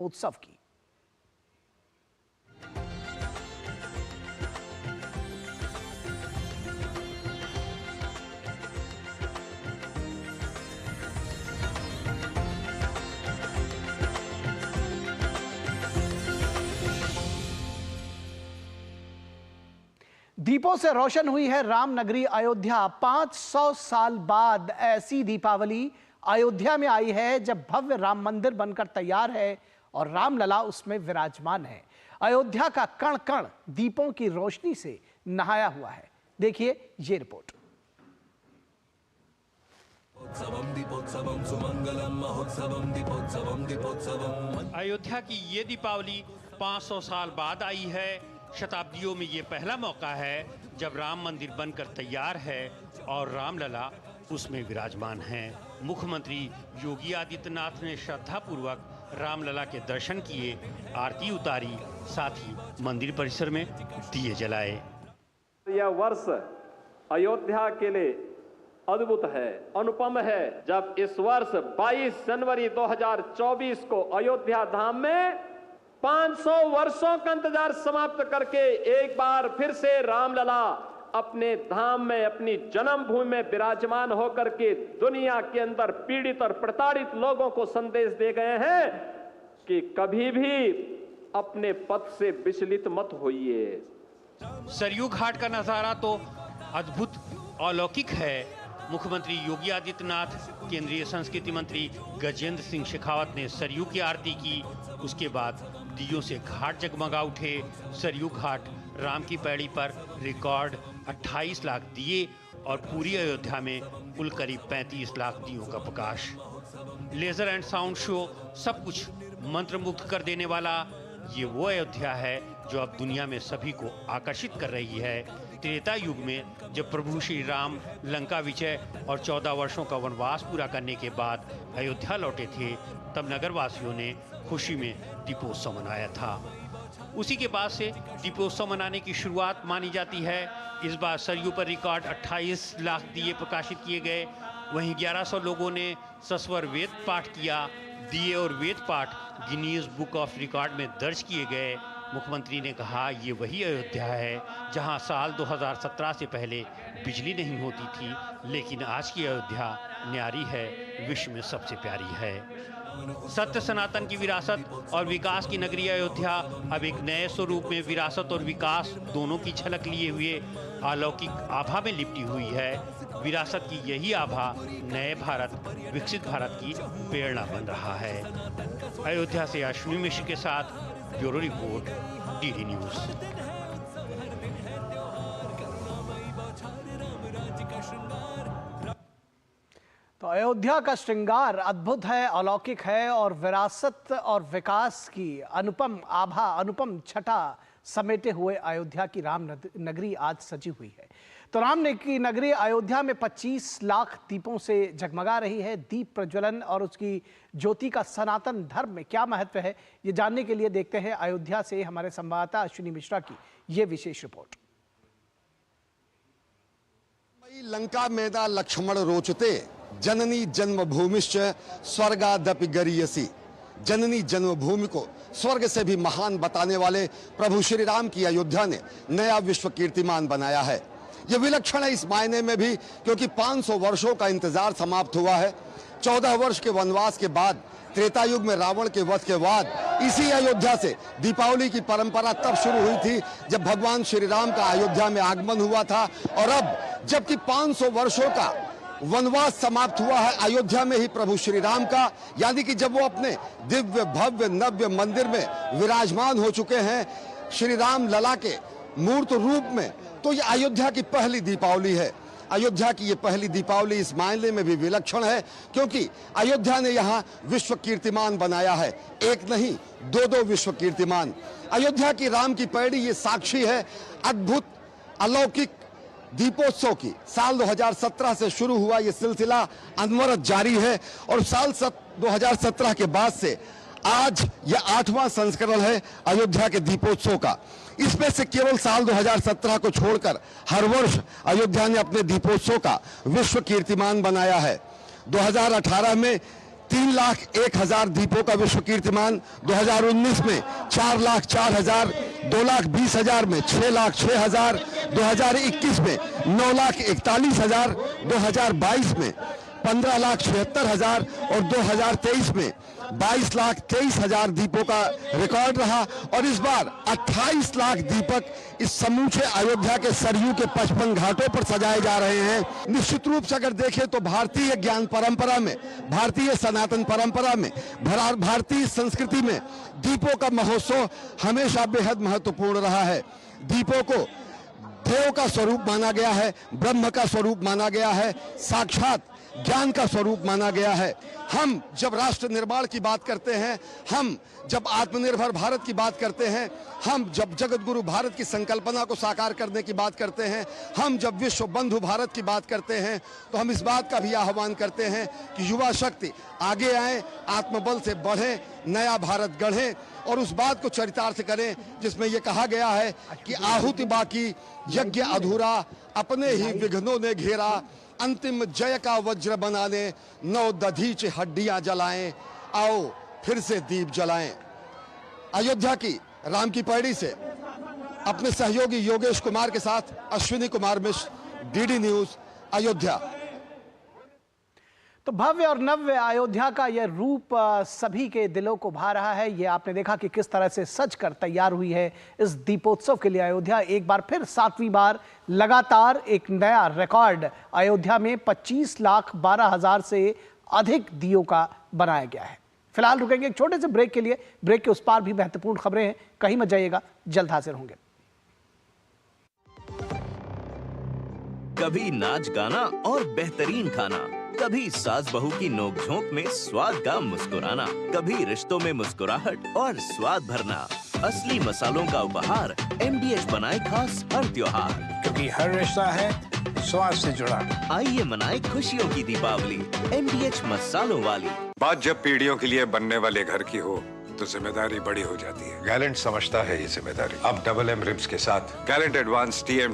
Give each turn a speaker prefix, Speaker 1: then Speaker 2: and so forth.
Speaker 1: उत्सव की। दीपों से रोशन हुई है राम नगरी अयोध्या। 500 साल बाद ऐसी दीपावली अयोध्या में आई है जब भव्य राम मंदिर बनकर तैयार है और रामलला उसमें विराजमान है। अयोध्या का कण कण दीपों की रोशनी से नहाया हुआ है। देखिए ये रिपोर्ट।
Speaker 2: अयोध्या की ये दीपावली 500 साल बाद आई है। शताब्दियों में ये पहला मौका है जब राम मंदिर बनकर तैयार है और रामलला उसमें विराजमान हैं। मुख्यमंत्री योगी आदित्यनाथ ने श्रद्धापूर्वक रामलला के दर्शन किए, आरती उतारी, साथ ही मंदिर परिसर में दिए जलाए।
Speaker 3: यह वर्ष अयोध्या के लिए अद्भुत है, अनुपम है। जब इस वर्ष 22 जनवरी 2024 को अयोध्या धाम में 500 वर्षों का इंतजार समाप्त करके एक बार फिर से रामलला अपने धाम में, अपनी जन्मभूमि में विराजमान होकर के दुनिया के अंदर पीड़ित और प्रताड़ित लोगों को संदेश दे गए हैं कि कभी भी अपने पथ से विचलित मत होइए।
Speaker 2: सरयू घाट का नजारा तो अद्भुत अलौकिक है। मुख्यमंत्री योगी आदित्यनाथ, केंद्रीय संस्कृति मंत्री गजेंद्र सिंह शेखावत ने सरयू की आरती की। उसके बाद दियों से घाट जगमगा उठे। सरयू घाट राम की पैड़ी पर रिकॉर्ड 28 लाख दिए और पूरी अयोध्या में कुल करीब 35 लाख दियों का प्रकाश। लेजर एंड साउंड शो, सब कुछ मंत्रमुग्ध कर देने वाला ये वो अयोध्या है जो अब दुनिया में सभी को आकर्षित कर रही है। त्रेता युग में जब प्रभु श्री राम लंका विजय और 14 वर्षों का वनवास पूरा करने के बाद अयोध्या लौटे थे, तब नगरवासियों ने खुशी में दीपोत्सव मनाया था। उसी के बाद से दीपोत्सव मनाने की शुरुआत मानी जाती है। इस बार सरयू पर रिकॉर्ड 28 लाख दिए प्रकाशित किए गए। वहीं 1100 लोगों ने सस्वर वेद पाठ किया। दिए और वेद पाठ गिनीज बुक ऑफ रिकॉर्ड में दर्ज किए गए। मुख्यमंत्री ने कहा, ये वही अयोध्या है जहां साल 2017 से पहले बिजली नहीं होती थी, लेकिन आज की अयोध्या न्यारी है, विश्व में सबसे प्यारी है। सत्य सनातन की विरासत और विकास की नगरी अयोध्या अब एक नए स्वरूप में विरासत और विकास दोनों की झलक लिए हुए अलौकिक आभा में लिपटी हुई है। विरासत की यही आभा नए भारत, विकसित भारत की प्रेरणा बन रहा है। अयोध्या से अश्विनी मिश्र के साथ ब्यूरो रिपोर्ट, डीडी न्यूज।
Speaker 1: तो अयोध्या का श्रृंगार अद्भुत है, अलौकिक है और विरासत और विकास की अनुपम आभा, अनुपम छटा समेटे हुए अयोध्या की राम नगरी आज सजी हुई है। तो राम की नगरी अयोध्या में 25 लाख दीपों से जगमगा रही है। दीप प्रज्वलन और उसकी ज्योति का सनातन धर्म में क्या महत्व है, ये जानने के लिए देखते हैं अयोध्या से हमारे संवाददाता अश्विनी मिश्रा की ये विशेष रिपोर्ट।
Speaker 4: लंका मेदा लक्ष्मण रोचते, जननी जन्मभूमिश्च स्वर्गादपि गरीयसी। जननी जन्मभूमि को स्वर्ग से भी महान बताने वाले प्रभु श्री राम की अयोध्या ने नया विश्व कीर्तिमान बनाया है। यह विलक्षण है इस मायने में भी क्योंकि 500 वर्षों का इंतजार समाप्त हुआ है। 14 वर्ष के वनवास के बाद, त्रेता युग में रावण के वध के बाद इसी अयोध्या से दीपावली की परंपरा तब शुरू हुई थी जब भगवान श्री राम का अयोध्या में आगमन हुआ था। और अब जबकि 500 वर्षों का वनवास समाप्त हुआ है अयोध्या में ही प्रभु श्री राम का, यानी कि जब वो अपने दिव्य भव्य नव्य मंदिर में विराजमान हो चुके हैं श्री राम लला के मूर्त रूप में, तो ये अयोध्या की पहली दीपावली है। अयोध्या की ये पहली दीपावली इस मायने में भी विलक्षण है क्योंकि अयोध्या ने यहाँ विश्व कीर्तिमान बनाया है। एक नहीं, दो विश्व कीर्तिमान। अयोध्या की राम की पैड़ी ये साक्षी है अद्भुत अलौकिक दीपोत्सव की। साल 2017 से शुरू हुआ ये सिलसिला अनवरत जारी है और साल 2017 के बाद से आज यह 8वां संस्करण है अयोध्या के दीपोत्सव का। इसमें से केवल साल 2017 को छोड़कर हर वर्ष अयोध्या ने अपने दीपोत्सव का विश्व कीर्तिमान बनाया है। 2018 में 3,01,000 दीपों का विश्व कीर्तिमान 2019 में, 4,04,000, 2,20,000 में, 6,06,000, 2021 में, 9,41,000, 2022 में 15,76,000 और 2023 में 22,23,000 दीपों का रिकॉर्ड रहा। और इस बार 28 लाख दीपक इस समूचे अयोध्या के सरयू के 55 घाटों पर सजाए जा रहे हैं। निश्चित रूप से अगर देखें तो भारतीय ज्ञान परंपरा में, भारतीय सनातन परंपरा में, भारतीय संस्कृति में दीपों का महोत्सव हमेशा बेहद महत्वपूर्ण रहा है। दीपों को देव का स्वरूप माना गया है, ब्रह्म का स्वरूप माना गया है, साक्षात ज्ञान का स्वरूप माना गया है। हम जब राष्ट्र निर्माण की बात करते हैं, हम जब आत्मनिर्भर भारत की बात करते हैं, हम जब जगत गुरु भारत की संकल्पना को साकार करने की बात करते हैं, हम जब विश्व बंधु भारत की बात करते हैं, तो हम इस बात का भी आह्वान करते हैं कि युवा शक्ति आगे आए, आत्मबल से बढ़े, नया भारत गढ़े और उस बात को चरितार्थ करें जिसमें यह कहा गया है कि आहुति बाकी यज्ञ अधूरा, अपने ही विघ्नों ने घेरा, अंतिम जय का वज्र बनाने 9 दधीच हड्डियां जलाएं, आओ फिर से दीप जलाएं। अयोध्या की राम की पैड़ी से अपने सहयोगी योगेश कुमार के साथ अश्विनी कुमार मिश्र, डीडी न्यूज, अयोध्या।
Speaker 1: तो भव्य और नव्य अयोध्या का यह रूप सभी के दिलों को भा रहा है। ये आपने देखा कि किस तरह से सज कर तैयार हुई है इस दीपोत्सव के लिए अयोध्या। एक बार फिर 7वीं बार लगातार एक नया रिकॉर्ड अयोध्या में 25,12,000 से अधिक दियों का बनाया गया है। फिलहाल रुकेंगे एक छोटे से ब्रेक के लिए। ब्रेक के उस पार भी महत्वपूर्ण खबरें हैं, कहीं मत जाइएगा, जल्द हाजिर होंगे।
Speaker 5: कभी नाच गाना और बेहतरीन खाना, कभी सास बहू की नोक-झोंक में स्वाद का मुस्कुराना, कभी रिश्तों में मुस्कुराहट और स्वाद भरना। असली मसालों का उपहार MDH बनाए खास हर त्योहार,
Speaker 6: क्योंकि हर रिश्ता है स्वाद से जुड़ा।
Speaker 5: आइए मनाए खुशियों की दीपावली MDH मसालों वाली।
Speaker 7: बात जब पीढ़ियों के लिए बनने वाले घर की हो तो जिम्मेदारी बड़ी हो जाती है। गैलेंट समझता है ये जिम्मेदारी। अब डबल M रिब्स के साथ गैलेंट एडवांस TMT